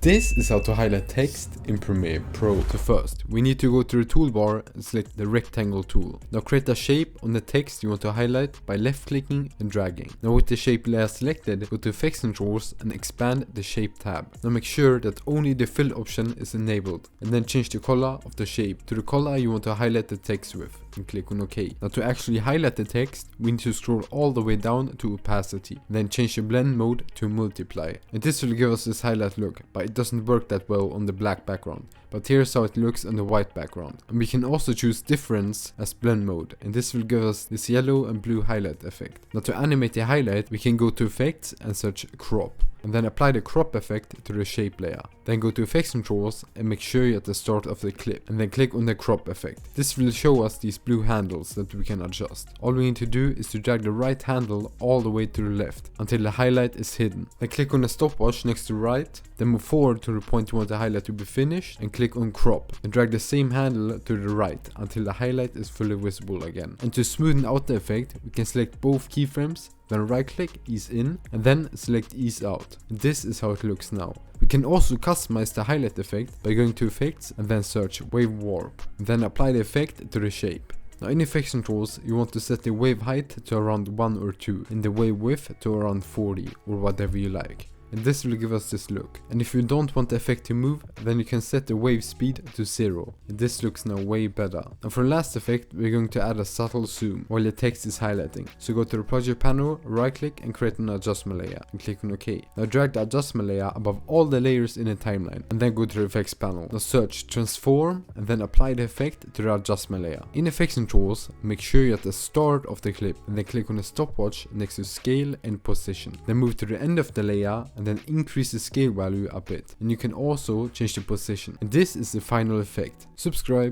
This is how to highlight text in Premiere Pro. So first, we need to go to the toolbar and select the rectangle tool. Now create a shape on the text you want to highlight by left clicking and dragging. Now with the shape layer selected, go to Effects Controls and expand the shape tab. Now make sure that only the fill option is enabled and then change the color of the shape to the color you want to highlight the text with and click on OK. Now to actually highlight the text, we need to scroll all the way down to opacity, then change the blend mode to multiply. And this will give us this highlight look, but it doesn't work that well on the black background. But here's how it looks on the white background. And we can also choose difference as blend mode, and this will give us this yellow and blue highlight effect. Now to animate the highlight, we can go to effects and search crop, and then apply the crop effect to the shape layer. Then go to Effects Controls and make sure you're at the start of the clip, and then click on the crop effect. This will show us these blue handles that we can adjust. All we need to do is to drag the right handle all the way to the left until the highlight is hidden. Then click on the stopwatch next to right, then move forward to the point you want the highlight to be finished and click on crop, and drag the same handle to the right until the highlight is fully visible again. And to smoothen out the effect, we can select both keyframes, then right click, ease in, and then select ease out. And this is how it looks now. We can also customize the highlight effect by going to effects and then search wave warp, and then apply the effect to the shape. Now in Effects Controls, you want to set the wave height to around 1 or 2 and the wave width to around 40 or whatever you like. And this will give us this look. And if you don't want the effect to move, then you can set the wave speed to 0. And this looks now way better. And for the last effect, we're going to add a subtle zoom while the text is highlighting. So go to the project panel, right click and create an adjustment layer and click on OK. Now drag the adjustment layer above all the layers in the timeline and then go to the effects panel. Now search transform and then apply the effect to the adjustment layer. In Effects Controls, make sure you're at the start of the clip and then click on the stopwatch next to scale and position. Then move to the end of the layer and then increase the scale value a bit, and you can also change the position. And this is the final effect. Subscribe.